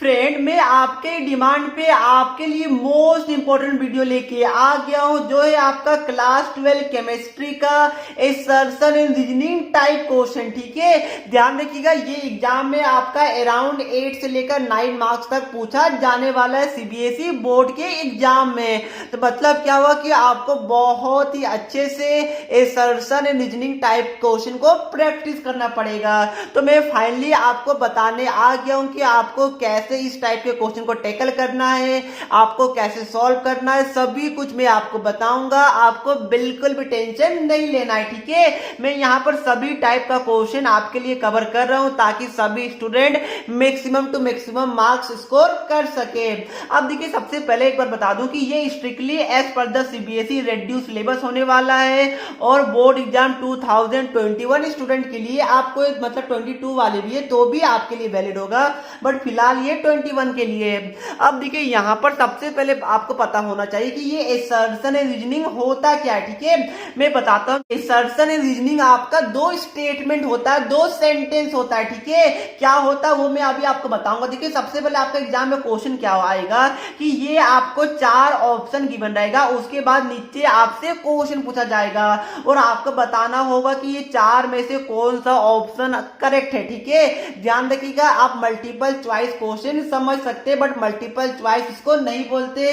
Friend मैं आपके demand पे आपके लिए मोस्ट इंपोर्टेंट वीडियो लेके आ गया हूं, जो है आपका क्लास 12 केमिस्ट्री का exertion and reasoning type question. ठीक है, ध्यान रखिएगा, ये एग्जाम में आपका अराउंड 8 से लेकर 9 मार्क्स तक पूछा जाने वाला है सीबीएसई बोर्ड के एग्जाम में। तो मतलब क्या हुआ कि आपको बहुत ही अच्छे से exertion and reasoning type question को प्रैक्टिस करना पड़ेगा। तो मैं फाइनली आपको बताने आ गया हूं कि आपको कैसे इस टाइप के क्वेश्चन को टैकल करना है, आपको कैसे सॉल्व करना है, सभी कुछ मैं आपको बताऊंगा। आपको बिल्कुल भी टेंशन नहीं लेना है। ठीक है, मैं यहाँ पर सभी टाइप का क्वेश्चन आपके लिए कवर कर रहा हूं ताकि सभी student maximum to maximum marks score कर सके। अब देखिए, सबसे पहले एक बार बता दूं कि ये strictly as per the CBSE reduce syllabus होने वाला है और बोर्ड एग्जाम 2021 स्टूडेंट के लिए आपको मतलब 22 वाले भी है तो भी आपके लिए वैलिड होगा, बट फिलहाल ये 21 के लिए। अब देखिए, यहाँ पर सबसे पहले आपको पता होना चाहिए कि ये असर्शन एंड रीजनिंग होता क्या है। ठीक है, मैं बताता हूँ। असर्शन एंड रीजनिंग आपका दो स्टेटमेंट होता है, दो सेंटेंस होता है। ठीक है, क्या होता है वो मैं अभी आपको बताऊंगा। देखिए, सबसे पहले आपका एग्जाम में क्वेश्चन क्या आएगा कि ये आपको 4 ऑप्शन गिवन रहेगा, उसके बाद नीचे आपसे क्वेश्चन पूछा जाएगा और आपको बताना होगा कि ये 4 में से कौन सा ऑप्शन करेक्ट है। ठीक है, ध्यान रखिएगा, आप मल्टीपल चॉइस क्वेश्चन समझ सकते हैं, बट मल्टीपल चॉइस इसको नहीं बोलते,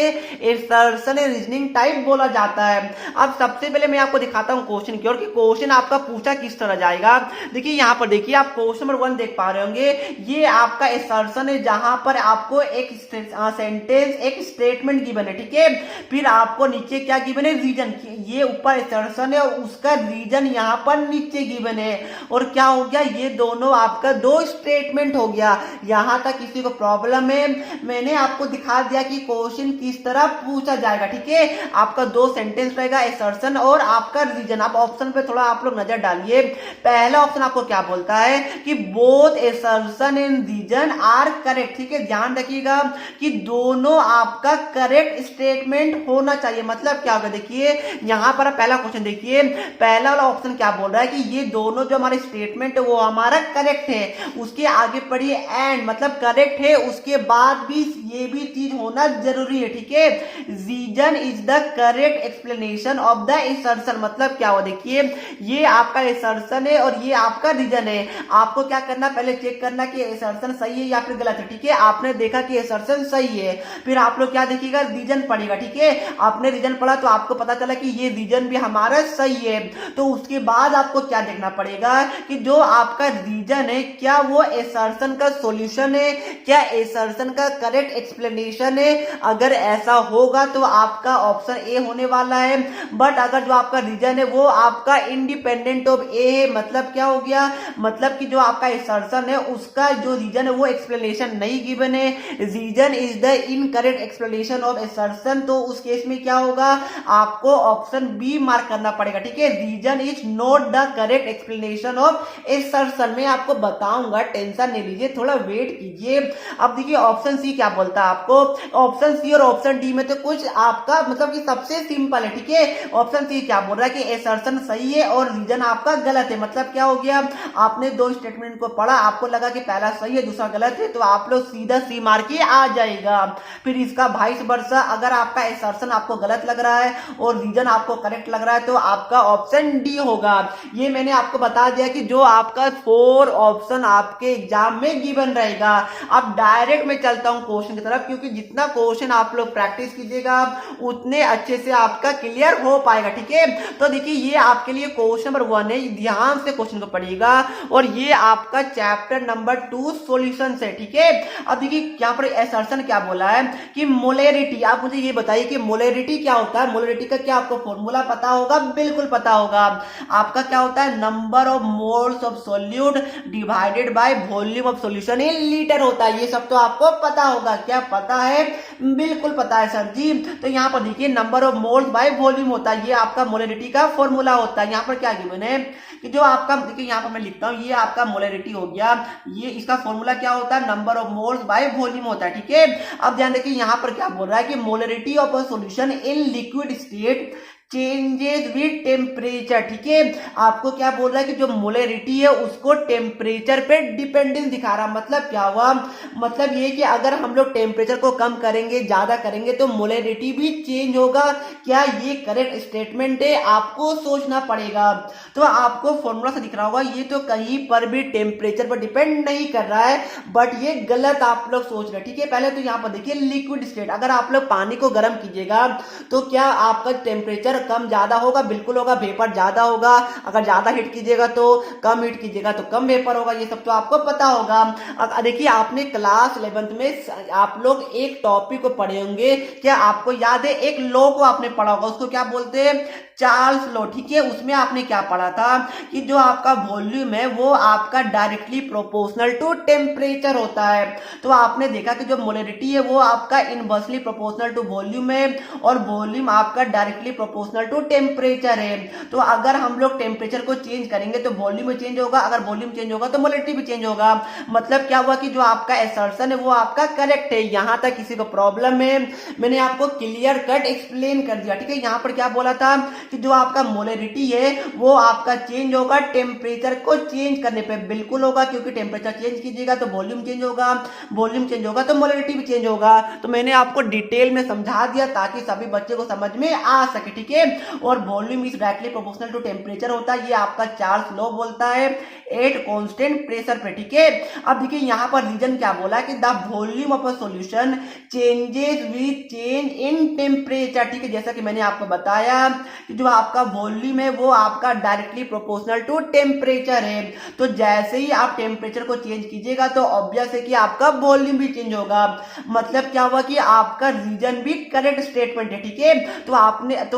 असर्शन एंड रीजनिंग टाइप बोला जाता है। अब सबसे पहले मैं आपको दिखाता हूं क्वेश्चन की ओर कि क्वेश्चन आपका पूछा किस तरह जाएगा। देखिए, यहाँ पर देखिए, आप क्वेश्चन नंबर 1 देख पा रहे होंगे। ये आपका असर्शन है जहां पर आपको एक सेंटेंस, एक स्टेटमेंट गिवन है। ठीक है, फिर आपको नीचे क्या गिवन है, रीजन। ये ऊपर असर्शन है और उसका रीजन यहाँ पर नीचे गिवन है। और क्या हो गया, ये दोनों आपका दो स्टेटमेंट हो गया। यहां तक किसी को प्रॉब्लम है? मैंने आपको दिखा दिया कि क्वेश्चन किस तरह पूछा जाएगा। ठीक है, आपका दो सेंटेंस रहेगा, असर्शन और आपका रीजन। आप ऑप्शन पे थोड़ा आप लोग नजर डालिए। पहला ऑप्शन आपको क्या बोलता है कि both assertion and reason are correct. ठीक है, ध्यान रखिएगा कि दोनों आपका करेक्ट स्टेटमेंट होना चाहिए। मतलब क्या होगा, देखिए यहां पर पहला क्वेश्चन देखिए, पहला वाला ऑप्शन क्या बोल रहा है कि ये दोनों जो हमारे स्टेटमेंट है वो हमारा करेक्ट है। उसके आगे पढ़िए एंड, मतलब करेक्ट है, उसके बाद भी ये भी चीज होना जरूरी है। ठीक है, reason is the correct explanation of the assertion. मतलब क्या हो, देखिए ये आपका असर्शन है और ये आपका रीजन है। आपको क्या करना, पहले चेक करना कि असर्शन सही है या फिर गलत है। ठीक है, आपने देखा कि असर्शन सही है, फिर आप लोग क्या देखिएगा, रीजन पढ़ेगा। ठीक है, आपने रीजन पढ़ा तो आपको पता चला कि ये रीजन भी हमारा सही है। तो उसके बाद आपको क्या देखना पड़ेगा कि जो आपका रीजन है क्या वो असर्शन का सॉल्यूशन है, क्या असर्शन का करेक्ट एक्सप्लेनेशन है। अगर ऐसा होगा तो आपका ऑप्शन ए होने वाला है। बट अगर जो आपका रीजन है वो आपका इंडिपेंडेंट ऑफ ए है, मतलब क्या हो गया, मतलब कि जो आपका असर्शन है उसका जो रीजन है वो एक्सप्लेनेशन नहीं गिवन है, reason is the incorrect explanation of assertion. तो उस केस में क्या होगा, आपको ऑप्शन बी मार्क करना पड़ेगा। ठीक है, reason is not the correct explanation of assertion. मैं आपको बताऊंगा, टेंशन नहीं लीजिए, थोड़ा वेट कीजिए। अब देखिए ऑप्शन सी क्या बोलता है आपको। ऑप्शन सी और ऑप्शन डी में तो कुछ आपका मतलब कि सबसे सिंपल है। ठीक है, ऑप्शन सी क्या बोल रहा है कि असर्शन सही है और रीजन आपका गलत है। मतलब क्या हो गया, आपने दो स्टेटमेंट को पढ़ा, आपको लगा कि पहला सही है दूसरा गलत है, तो आप लोग सीधा सी मार्क ही आ जाएगा। फिर इसका वाइस वर्सा, अगर आपका असर्शन आपको गलत लग रहा है और रीजन आपको करेक्ट लग रहा है तो आपका ऑप्शन डी होगा। ये मैंने आपको बता दिया कि जो आपका 4 ऑप्शन आपके एग्जाम में गिवन रहेगा। अब डायरेक्ट मैं चलता हूं क्वेश्चन की तरफ, क्योंकि जितना क्वेश्चन आप लोग प्रैक्टिस कीजिएगा उतने अच्छे से आपका क्लियर हो पाएगा। ठीक है, तो देखिए ये आपके लिए क्वेश्चन नंबर 1 है, ध्यान से क्वेश्चन को पढ़िएगा और ये आपका चैप्टर नंबर 2 सॉल्यूशन है। ठीक है, अब देखिए यहाँ पर असर्शन क्या बोला है कि मोलरिटी। आप मुझे ये बताइए कि मोलरिटी क्या होता है। मोलरिटी का क्या आपको फॉर्मूला पता होगा? बिल्कुल पता होगा। आपका क्या होता है, number of moles of solute divided by volume of solution in litre होता है। ये सब तो आपको पता होगा। क्या पता है? बिल्कुल पता है सर जी। तो यहाँ पर देखिए number of moles by volume होता है, ये आपका मोलरिटी का फॉर्मूला होता है। यहाँ पर क्या गिवन है कि जो आपका, देखिए यहाँ पर मैं लिखता हूँ, ये आपका मोलरिटी हो गया, ये इसका फॉर्मूला क्या होता है, number of moles by volume होता है। ठीक है, अब ध्यान देखिए यहाँ पर क्या बोल रहा है कि molarity of a solution in liquid state changes with temperature. ठीक है, आपको क्या बोल रहा है कि जो मोलरिटी है उसको टेम्परेचर पे डिपेंडेंस दिखा रहा। मतलब क्या हुआ, मतलब ये कि अगर हम लोग टेम्परेचर को कम करेंगे ज्यादा करेंगे तो मोलरिटी भी चेंज होगा। क्या ये करेक्ट स्टेटमेंट है? आपको सोचना पड़ेगा। तो आपको फॉर्मूला से दिख रहा होगा, ये तो कहीं पर भी टेम्परेचर पर डिपेंड नहीं कर रहा है, बट ये गलत आप लोग सोच रहे हैं। ठीक है, पहले तो यहाँ पर देखिए लिक्विड स्टेट, अगर आप लोग पानी को गर्म कीजिएगा तो क्या आपका टेम्परेचर कम ज्यादा होगा? बिल्कुल होगा। वेपर ज्यादा होगा, अगर ज्यादा हीट कीजिएगा तो कम हीट कीजिएगा तो कम वेपर होगा। ये सब तो आपको पता होगा। देखिए आपने क्लास 11th में आप लोग एक टॉपिक को पढ़े होंगे, क्या आपको याद है? एक लॉ को आपने पढ़ा होगा, उसको क्या बोलते हैं? Charles law. ठीक है, उसमें आपने क्या पढ़ा था कि जो आपका वॉल्यूम है वो आपका डायरेक्टली प्रोपोर्शनल टू टेम्परेचर होता है। तो आपने देखा कि जो मोलरिटी है वो आपका इनवर्सली प्रोपोर्शनल टू वॉल्यूम है और वॉल्यूम आपका डायरेक्टली प्रोपोर्शनल टू टेम्परेचर है। तो अगर हम लोग टेम्परेचर को चेंज करेंगे तो वॉल्यूम भी चेंज होगा, अगर वॉल्यूम चेंज होगा तो मोलरिटी भी चेंज होगा। मतलब क्या हुआ कि जो आपका असर्शन है वो आपका करेक्ट है। यहां तक किसी को प्रॉब्लम है? मैंने आपको क्लियर कट एक्सप्लेन कर दिया। ठीक है, यहां पर क्या बोला था कि जो आपका मोलरिटी है वो आपका चेंज होगा टेम्परेचर को चेंज करने पे। बिल्कुल होगा, क्योंकि टेम्परेचर चेंज कीजिएगा तो वॉल्यूम चेंज होगा, वॉल्यूम चेंज होगा तो मोलरिटी भी चेंज होगा। तो मैंने आपको डिटेल में समझा दिया ताकि सभी बच्चे को समझ में आ सके। ठीक है, और volume is directly proportional to temperature होता है, ये आपका चार्ल्स लॉ बोलता है एट कांस्टेंट प्रेशर पे। ठीक है, अब देखिए यहाँ पर रीजन क्या बोला कि the volume of a solution changes with change in temperature. ठीक है, जैसा कि मैंने आपको बताया कि जो आपका वॉल्यूम है वो आपका डायरेक्टली प्रोपोर्शनल टू टेम्परेचर है। तो जैसे ही आप टेम्परेचर को चेंज कीजिएगा तो ऑब्वियस है कि आपका वॉल्यूम भी चेंज होगा। मतलब क्या हुआ कि आपका रीजन भी करेक्ट स्टेटमेंट है। ठीक है, तो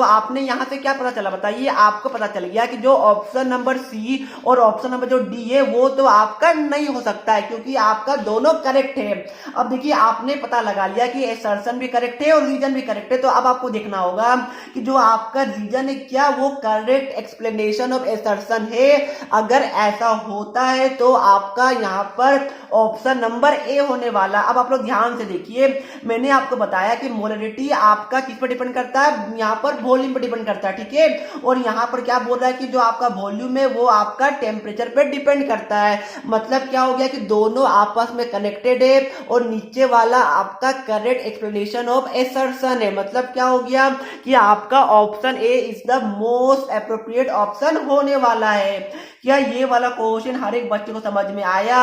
आपने यहां से क्या पता चला बताइए? आपको पता चल गया कि जो ऑप्शन नंबर सी और ऑप्शन नंबर जो डी है वो तो आपका नहीं हो सकता है, क्योंकि आपका दोनों करेक्ट है। अब देखिए आपने पता लगा लिया कि असर्शन भी करेक्ट है और रीजन भी करेक्ट है, तो अब आपको देखना होगा कि जो आपका रीजन है क्या वो करेक्ट एक्सप्लेनेशन ऑफ असर्शन है। अगर ऐसा होता है तो आपका यहाँ पर ऑप्शन नंबर ए होने वाला। अब आप लोग ध्यान से देखिए, मैंने आपको बताया कि मोलरिटी आपका किस पर डिपेंड करता है? यहाँ पर वॉल्यूम पर डिपेंड करता है। ठीक है, और यहाँ पर क्या बोल रहा है कि जो आपका वॉल्यूम है वो आपका टेम्परेचर पर डिपेंड करता है। मतलब क्या हो गया कि दोनों आपस में कनेक्टेड है और नीचे वाला आपका करेक्ट एक्सप्लेनेशन ऑफ असर्शन है। मतलब क्या हो गया कि आपका option A is the most appropriate option होने वाला है। क्या ये वाला क्वेश्चन हर एक बच्चे को समझ में आया?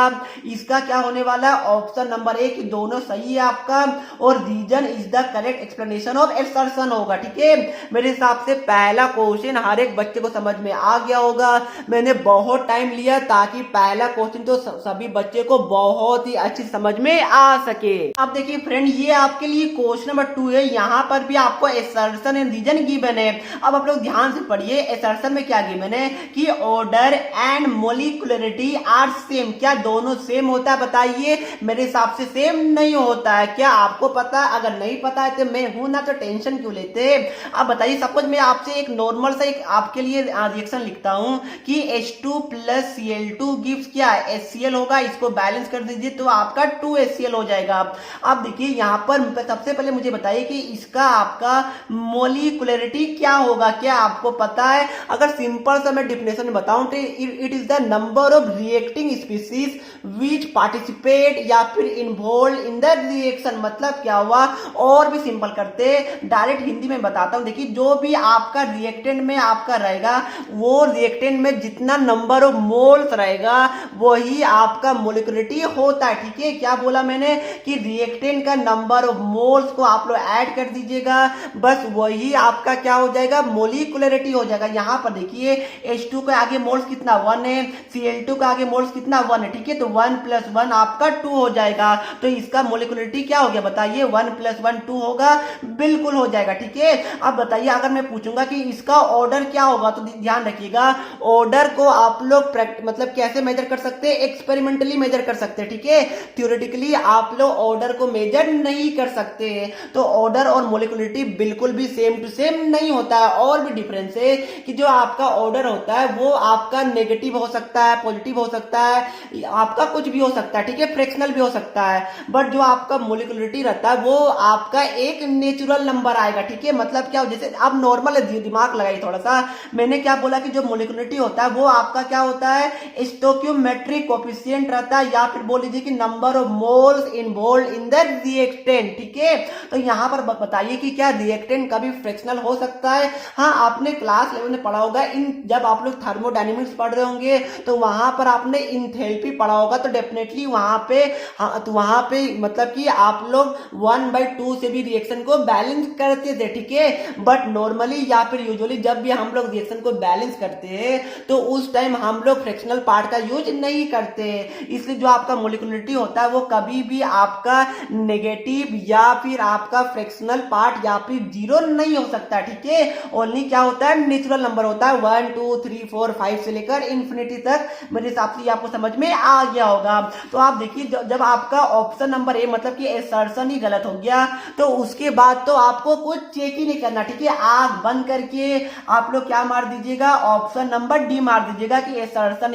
इसका क्या होने वाला है? ऑप्शन नंबर ए कि दोनों सही है आपका और reason is the correct explanation of assertion होगा। ठीक है, मेरे हिसाब से पहला क्वेश्चन हर एक बच्चे को समझ में आ गया होगा। मैंने बहुत टाइम लिया ताकि पहला क्वेश्चन तो सभी बच्चे को बहुत ही अच्छी समझ में आ सके। अब देखिए फ्रेंड, ये आपके लिए क्वेश्चन नंबर 2 है। यहाँ पर भी आपको असर्शन एंड रीजन गिवन है। अब आप लोग ध्यान से पढ़िए, असर्शन में क्या गिवन है कि order and molecularity are same. क्या दोनों सेम होता है? बताइए। मेरे हिसाब से सेम नहीं होता है। क्या आपको पता है? अगर नहीं पता है तो मैं हूं ना, तो टेंशन क्यों लेते? अब बताइए, सपोज मैं आपसे एक नॉर्मल सा एक आपके लिए रिएक्शन लिखता हूं कि H2 प्लस Cl2 गिव्स क्या है? HCl होगा। इसको बैलेंस कर दीजिए तो आपका 2HCl हो जाएगा। अब देखिए यहाँ पर सबसे पहले मुझे बताइए कि इसका आपका मोलिकुलरिटी क्या होगा? क्या आपको पता है? अगर सिंपल सा मैं डिफिनेशन में बताऊं तो it is the number of reacting species which participate या फिर इन्वॉल्व इन द रिएक्शन। मतलब क्या हुआ? और भी सिंपल करते, डायरेक्ट हिंदी में बताता हूं। देखिए, जो भी आपका रिएक्टेंट में आपका रहेगा वो रिएक्टेंट में जितना नंबर ऑफ मोल्स रहेगा वही आपका मोलिकुलरिटी होता है। ठीक है, क्या बोला मैंने कि रिएक्टेंट का नंबर ऑफ मोल्स को आप लोग ऐड कर दीजिएगा, बस वही आपका क्या हो जाएगा? मोलिकुलरिटी हो जाएगा। यहां पर देखिए H2 के आगे मोल्स कितना 1 है, Cl2 का आगे मोल्स कितना 1 है। ठीक है, तो 1 + 1 आपका 2 हो जाएगा। तो इसका मोलिकुलरिटी क्या हो गया बताइए? 1 + 1 2 होगा। बिल्कुल हो जाएगा। ठीक है, अब बताइए अगर मैं पूछूंगा कि इसका ऑर्डर क्या होगा तो ध्यान रखिएगा, ऑर्डर को आप लोग मतलब कैसे मेजर कर सकते हैं? एक्सपेरिमेंटली मेजर कर सकते हैं। ठीक है, थ्योरेटिकली आप लोग ऑर्डर को मेजर नहीं कर सकते। तो ऑर्डर और मोलिकुलरिटी बिल्कुल भी सेम टू सेम नहीं होता है। और भी डिफरेंस है कि जो आपका ऑर्डर होता है वो आपका नेगेटिव हो सकता है, पॉजिटिव हो सकता है, आपका कुछ भी हो सकता है, ठीक है, फ्रैक्शनल भी हो सकता है। बट जो आपका मोलिकुलरिटी रहता है वो आपका एक नेचुरल नंबर आएगा, ठीक है। मतलब क्या, जैसे आप नॉर्मल दिमाग लगाइए थोड़ा सा, मैंने क्या बोला कि जो मोलिकुलरिटी होता है वो आपका क्या होता है, स्टोइकियोमेट्रिक कोएफिशिएंट रहता है, या फिर बोल लीजिए कि number of moles involved in the reactant, ठीक है। तो यहां पर बताइए कि क्या रिएक्टेंट कभी फ्रैक्शनल हो सकता है? हाँ, आपने क्लास लेवल में पढ़ा होगा, इन जब आप लोग थर्मोडायनेमिक्स पढ़ रहे होंगे तो वहां पर आपने इंथैल्पी पढ़ा होगा, तो डेफिनेटली वहां पे, हाँ, तो वहां पे मतलब कि आप लोग 1/2 से भी रिएक्शन को बैलेंस करते थे, ठीक है। बट नॉर्मली या फिर यूजुअली जब भी हम लोग रिएक्शन को बैलेंस करते हैं तो उस टाइम हम लोग फ्रैक्शनल पार्ट का यूज नहीं करते, इसलिए जो आपका मोलिकुलरिटी होता है वो कभी भी आपका नेगेटिव या फिर आपका फ्रैक्शनल पार्ट या फिर जीरो नहीं हो सकता, ठीक है। ओनली क्या होता है, नेचुरल नंबर होता है, 1 2 3 4 5 से लेकर इन्फिनिटी तक। मेरे हिसाब से आपको समझ में आ गया होगा। तो आप देखिए, जब आपका ऑप्शन नंबर ए मतलब कि असर्शन ही गलत हो गया तो उसके बाद तो आपको कुछ चेक ही नहीं करना, ठीक है। आंख बंद करके आप लोग क्या मार दीजिएगा, ऑप्शन नंबर डी मार दीजिएगा कि assertion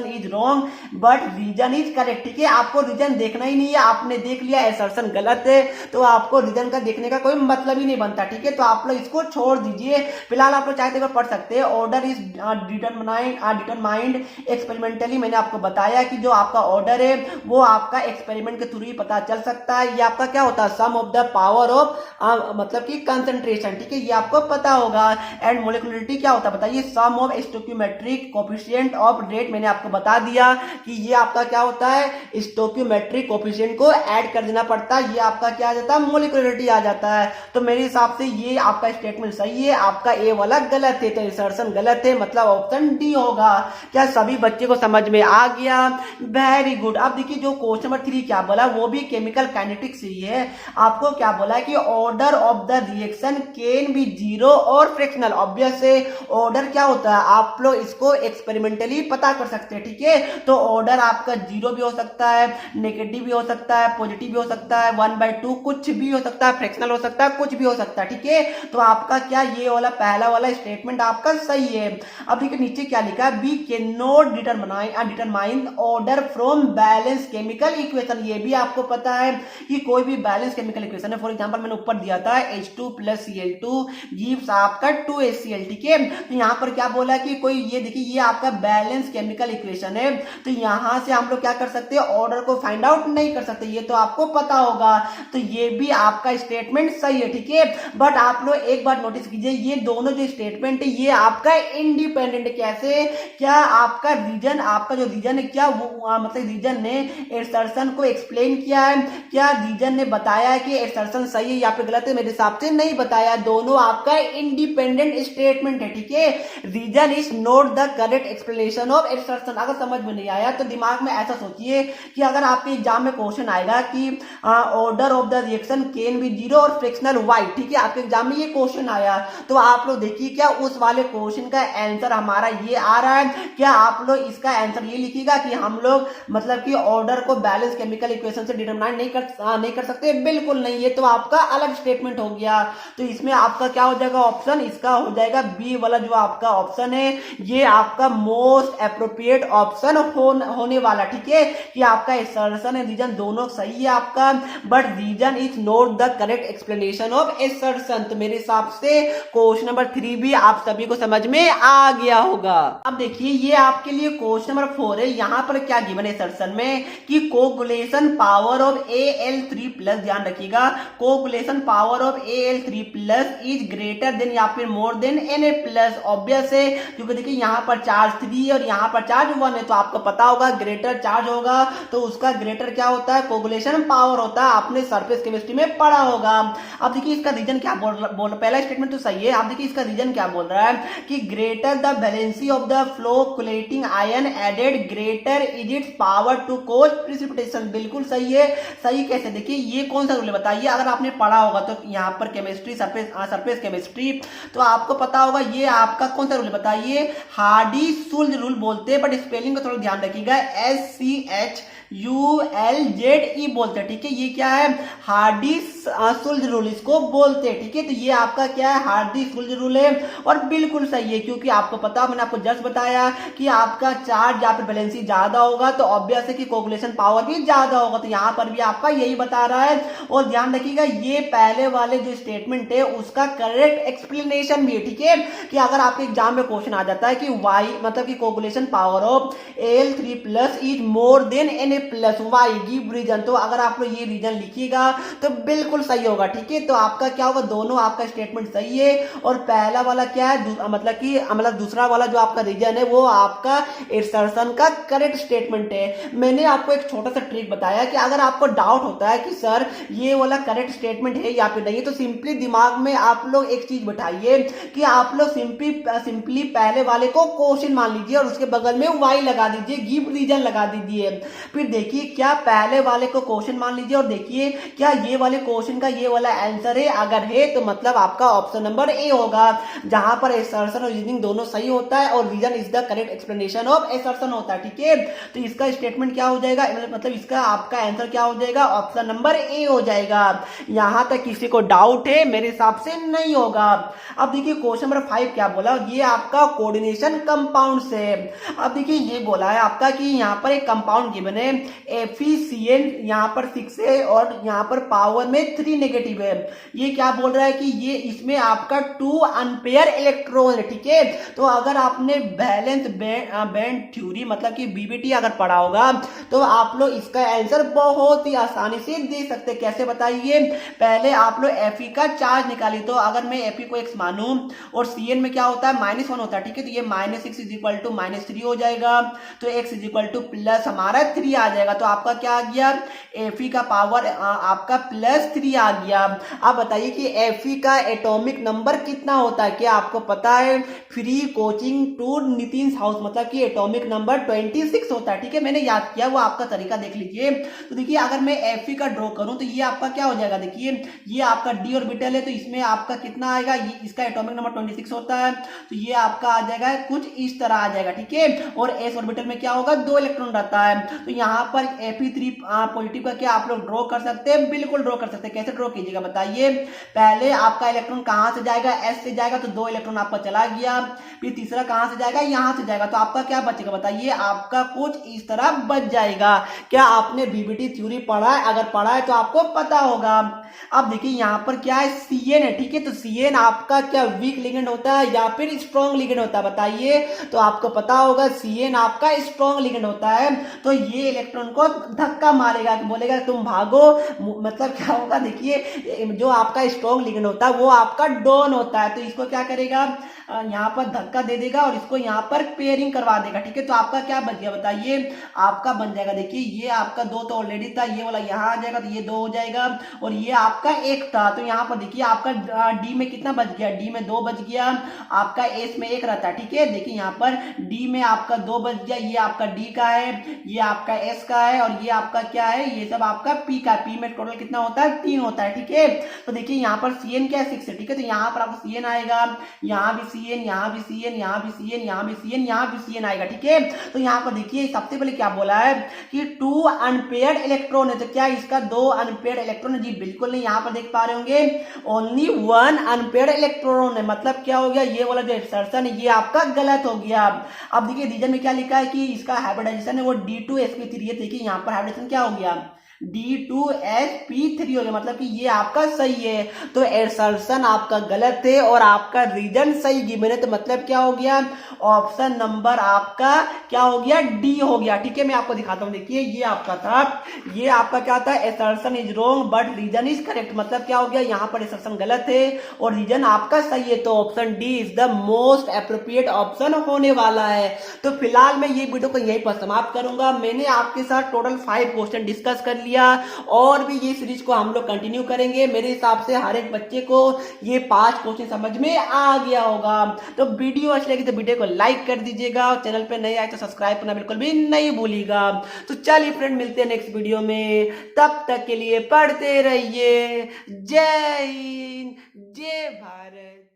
is wrong but reason is correct, ठीक है। आपको रीजन देखना ही नहीं है, आपने देख लिया असर्शन गलत है तो आपको रीजन का देखने का कोई मतलब ही नहीं बनता, ठीक है। तो आप लोग इसको छोड़ दीजिए। फिलहाल आप लोग चाहते हुए पढ़ सकते हैं, ऑर्डर इज डिटरमाइंड एक्सपेरिमेंटली। मैंने आपको बताया कि जो आपका ऑर्डर है वो आपका एक्सपेरिमेंट के थ्रू ही पता चल सकता है। ये आपका क्या होता है, सम ऑफ द पावर ऑफ मतलब कि कंसंट्रेशन, ठीक है, ये आपको पता होगा। एंड मोलिकुलरिटी क्या होता है बताइए, sum of stoichiometric coefficient of rate. मैंने आपको बता दिया कि ये आपका क्या होता है, स्टोइकियोमेट्रिक कोएफिशिएंट को ऐड कर देना पड़ता है, ये आपका क्या आ जाता है, मोलिकुलरिटी आ जाता है। तो मेरे हिसाब से ये आपका स्टेटमेंट सही है, आपका ए वाला गलत है, तो इंसर्शन गलत है, मतलब ऑप्शन डी होगा। क्या सभी बच्चे को समझ में आ गया? Very good. अब देखिए जो क्वेश्चन नंबर 3 क्या बोला, वो भी केमिकल काइनेटिक्स ही है। आपको क्या बोला है कि order of the reaction can be zero और फ्रैक्शनल। ऑब्वियस है, ऑर्डर क्या होता है, आप लोग इसको एक्सपेरिमेंटली पता कर सकते हैं, ठीक है। तो ऑर्डर आपका जीरो भी हो सकता है, नेगेटिव भी हो सकता है, पॉजिटिव भी हो सकता है, 1/2 कुछ भी हो सकता है, फ्रैक्शनल हो सकता है, कुछ भी हो सकता है, ठीक है। तो आपका क्या, ये वाला पहला वाला स्टेटमेंट आपका सही है। अब देखिए नीचे क्या लिखा है, we can not determine order from balance chemical equation. ये भी आपको पता है कि कोई भी बैलेंस केमिकल इक्वेशन है, फॉर एग्जांपल मैंने ऊपर दिया था H2 + Cl2 गिव्स आपका 2HCl, ठीक है। तो यहाँ पर क्या बोला कि कोई, ये देखिए ये आपका बैलेंस केमिकल इक्वेशन है, तो यहां से हम लोग क्या कर सकते हैं, ऑर्डर को फाइंड आउट नहीं कर सकते, ये तो आपको पता होगा। तो ये भी आपका स्टेटमेंट सही है, ठीक है। बट आप लोग एक बात नोटिस कीजिए, ये दोनों जो स्टेटमेंट है ये आपका इंडिपेंडेंट। कैसे? क्या आपका रीजन, आपका जो रीजन है क्या वो मतलब रीजन ने एसर्शन को एक्सप्लेन किया है, क्या रीजन ने बताया है कि एसर्शन सही है या फिर गलत है? मेरे हिसाब से नहीं बताया, दोनों आपका इंडिपेंडेंट स्टेटमेंट है, ठीक है। Reason is not the correct explanation of assertion. अगर समझ में नहीं आया तो दिमाग में ऐसा सोचिए कि अगर आपके एग्जाम में क्वेश्चन आएगा कि order of the reaction can be zero और फ्रैक्शनल वाई, ठीक है, आपके एग्जाम में ये क्वेश्चन आया, तो आप लोग देखिए क्या उस वाले क्वेश्चन का आंसर हमारा ये आ रहा है, क्या आप लोग इसका आंसर ये लिखिएगा कि हम लोग मतलब कि ऑर्डर को बैलेंस केमिकल इक्वेशन से डिटरमाइन नहीं कर सकते? बिल्कुल नहीं, ये तो आपका अलग स्टेटमेंट हो गया। तो इसमें आपका क्या हो जाएगा ऑप्शन, इसका हो जाएगा बी वाला जो आपका ऑप्शन है, ये आपका मोस्ट एप्रोप्रिएट ऑप्शन होने वाला, ठीक है। कि आपका असर्शन है रीजन दोनों सही है आपका, but reason is not the correct explanation of assertion. तो मेरे हिसाब से क्वेश्चन नंबर 3 भी आप सभी को समझ में आ गया होगा। अब देखिए ये आपके लिए क्वेश्चन नंबर 4 है। यहां पर क्या गिवन है असर्शन में कि कोगुलेशन पावर ऑफ Al3+, ध्यान रखिएगा, coagulation power of Al3+ is greater than या फिर मोर देन Na+। ऑब्वियस है, क्योंकि देखिए यहां पर चार्ज 3 और यहां पर चार्ज 1 है, तो आपको पता होगा ग्रेटर चार्ज होगा तो उसका ग्रेटर क्या होता है, कोगुलेशन पावर होता है, आपने सरफेस केमिस्ट्री में पढ़ा होगा। अब देखिए इसका रीजन क्या बोल पहला स्टेटमेंट तो सही है। आप देखिए इसका रीजन क्या बोल रहा है कि greater the valency of the flocculating ion added greater is its power to cause precipitation. बिल्कुल सही है। सही कैसे? देखिए ये कौन सा रूल है बताइए, अगर आपने पढ़ा होगा तो यहाँ पर केमिस्ट्री सरफेस केमिस्ट्री, तो आपको पता होगा ये आपका कौन सा रूल है बताइए, हार्डी-सुल्ज रूल बोलते हैं, बट स्पेलिंग को थोड़ा ध्यान रखिएगा, SCH ULZE बोलते हैं, ठीक है। ये क्या है, हार्डी-शुल्ज रूल इसको बोलते हैं, ठीक है। तो ये आपका क्या है, हार्डी-शुल्ज रूल है और बिल्कुल सही है, क्योंकि आपको पता, मैंने आपको जस्ट बताया कि आपका चार्ज या फिर बैलेंसी ज्यादा होगा तो ऑब्वियस है कि कोगुलेशन पावर भी ज्यादा होगा, तो यहाँ पर भी आपका यही बता रहा है। और ध्यान रखिएगा, ये पहले वाले जो स्टेटमेंट है उसका करेक्ट एक्सप्लेनेशन भी है, ठीक है। कि अगर आपके एग्जाम में क्वेश्चन आ जाता है कि वाई मतलब कि coagulation power of Al3 plus is more than Na+, why give reason, तो अगर आप लोग ये रीजन लिखिएगा तो बिल्कुल सही होगा, ठीक है। तो आपका क्या होगा, दोनों आपका स्टेटमेंट सही है और पहला वाला क्या है, मतलब दूसरा वाला जो आपका रीजन है वो आपका असर्शन का करेक्ट स्टेटमेंट है। मैंने आपको एक छोटा सा ट्रिक बताया कि अगर आपको डाउट होता है कि सर ये वाला करेक्ट स्टेटमेंट है या फिर नहीं, तो सिंपली दिमाग में आप लोग एक चीज बैठाइए कि आप लोग सिंपली पहले वाले को क्वेश्चन मान लीजिए और उसके बगल में वाई लगा दीजिए, गिव रीजन लगा दीजिए। फिर देखिए क्या पहले वाले को क्वेश्चन मान लीजिए और देखिए क्या ये वाले क्वेश्चन का ये वाला आंसर है, अगर है तो मतलब आपका ऑप्शन नंबर ए होगा, जहां पर असर्शन और रीजनिंग दोनों सही होता है और reason is the correct explanation of assertion होता है, ठीक है। तो इसका स्टेटमेंट क्या हो जाएगा, मतलब इसका आपका आंसर क्या हो जाएगा, ऑप्शन नंबर ए हो जाएगा। यहां तक किसी को डाउट है, मेरे हिसाब से नहीं होगा। अब देखिए क्वेश्चन नंबर 5 क्या बोला, ये आपका कोऑर्डिनेशन कंपाउंड से। अब देखिए ये बोला है आपका कि यहाँ पर एक कंपाउंड गिवन है FeCN, यहाँ पर 6 है और यहाँ पर पावर में 3 नेगेटिव है। ये क्या बोल रहा है कि ये इसमें आपका 2 अनपेयर इलेक्ट्रॉन है, ठीक है। तो अगर आपने बैलेंस बैंड थ्योरी मतलब कि BBT अगर पढ़ा होगा तो आप लोग इसका आंसर बहुत ही आसानी से दे सकते हैं। कैसे बताइए, पहले आप लोग Fe का चार्ज निकालिए, तो अगर मैं Fe को x मानूं और Cn में क्या होता है -1 होता है, ठीक है। तो ये -6 इज इक्वल टू -3 हो जाएगा, तो x is equal two plus हमारा 3 आ जाएगा, तो आपका क्या आ गया, Fe का पावर आपका +3 आ गया। आप बताइए कि Fe का एटॉमिक नंबर कितना होता है, क्या आपको पता है, free coaching to Nitin house मतलब कि एटॉमिक नंबर 26 होता है, ठीक है। मैंने याद किया, वो आपका तरीका देख लीजिए। तो देखिए अगर मैं Fe का ड्रॉ करूं तो ये आपका क्या हो जाएगा, देखिए ये आपका d ऑर्बिटल है, तो इसमें आपका कितना आएगा, ये इसका एटॉमिक नंबर 26 होता है, तो ये आपका आ जाएगा कुछ इस तरह आ जाएगा, ठीक है। और s ऑर्बिटल में क्या होगा, 2 इलेक्ट्रॉन रहता है, तो यहाँ पर Fe3 पॉजिटिव का क्या आप लोग ड्रॉ कर सकते हैं, बिल्कुल ड्रॉ कर सकते हैं। कैसे ड्रॉ कीजिएगा बताइए, पहले आपका इलेक्ट्रॉन कहां से जाएगा, s से जाएगा, तो 2 इलेक्ट्रॉन आपका चला गया, फिर तीसरा कहां से जाएगा, यहां से जाएगा, तो आपका क्या बचेगा बताइए, आपका कुछ इस तरह बच जाएगा। क्या आपने BBT थ्योरी पढ़ा है, अगर पढ़ा है तो आपको पता होगा। अब देखिए यहाँ पर क्या है, Cn है, ठीक है। तो Cn आपका क्या वीक लिगेंड होता है या फिर स्ट्रॉन्ग लिगेंड होता है बताइए, तो आपको पता होगा Cn आपका स्ट्रॉन्ग लिगेंड होता है, तो ये इलेक्ट्रॉन को धक्का मारेगा, बोलेगा तुम भागो, मतलब क्या होगा, देखिए जो आपका स्ट्रॉन्ग लिगेंड होता है वो आपका डॉन होता है, तो इसको क्या करेगा, यहाँ पर धक्का दे देगा और इसको यहाँ पर पेयरिंग करवा देगा, ठीक है। तो आपका क्या बच गया बताइए, आपका बन जाएगा, देखिए ये आपका 2 तो ऑलरेडी था, ये वाला यहाँ आ जाएगा, तो ये 2 हो जाएगा और ये आपका 1 था, तो यहाँ पर देखिए आपका D में कितना बच गया, D में 2 बच गया, आपका S में 1 रहता है, ठीक है। देखिए यहाँ पर D में आपका 2 बच गया, ये आपका D का है, ये आपका S का है और ये आपका क्या है, ये सब आपका P का है। P में टोटल कितना होता है, 3 होता है, ठीक है। तो देखिए यहाँ पर Cn क्या है, 6 है, ठीक है। तो यहाँ पर आपको Cn आएगा, यहाँ भी Cn, यहाँ भी Cn, यहाँ भी Cn, यहाँ भी Cn, यहाँ भी Cn आएगा, ठीक है। तो यहाँ पर देखिए सबसे पहले क्या बोला है कि 2 अनपेयर्ड इलेक्ट्रॉन है, तो क्या इसका 2 अनपेयर्ड इलेक्ट्रॉन है, जी बिल्कुल नहीं। यहाँ पर देख पा रहे होंगे ओनली 1 अनपेयर्ड इलेक्ट्रॉन है, मतलब क्या हो गया, ये वाला जो असर्शन है ये आपका गलत हो गया। अब देखिए रीजन में क्या लिखा है कि इसका हाइब्रिडाइजेशन है वो D2sp3 है, देखिए यहाँ पर हाइब्रिडाइजेशन क्या हो गया, D2sp3 हो गया, मतलब कि ये आपका सही है, तो असर्शन आपका गलत है और आपका रीजन सही गिवन है, तो मतलब क्या हो गया, ऑप्शन नंबर आपका क्या हो गया, D हो गया, ठीक है। मैं आपको दिखाता हूं, देखिए ये आपका था, ये आपका क्या था, assertion is wrong but reason is correct, मतलब क्या हो गया, यहाँ पर असर्शन गलत है और रीजन आपका सही है, तो option D is the most appropriate option होने वाला है। तो फिलहाल मैं ये वीडियो को यहीं पर समाप्त करूंगा। मैंने आपके साथ टोटल 5 क्वेश्चन डिस्कस कर लिया और भी ये सीरीज को हम लोग कंटिन्यू करेंगे। मेरे हिसाब से हर एक बच्चे को ये 5 क्वेश्चन समझ में आ गया होगा। तो वीडियो अच्छी लगी तो वीडियो को लाइक कर दीजिएगा और चैनल पे नए आए तो सब्सक्राइब करना बिल्कुल भी नहीं भूलिएगा। तो चलिए फ्रेंड, मिलते हैं नेक्स्ट वीडियो में, तब तक के लिए पढ़ते रहिए। जय हिंद, जय भारत।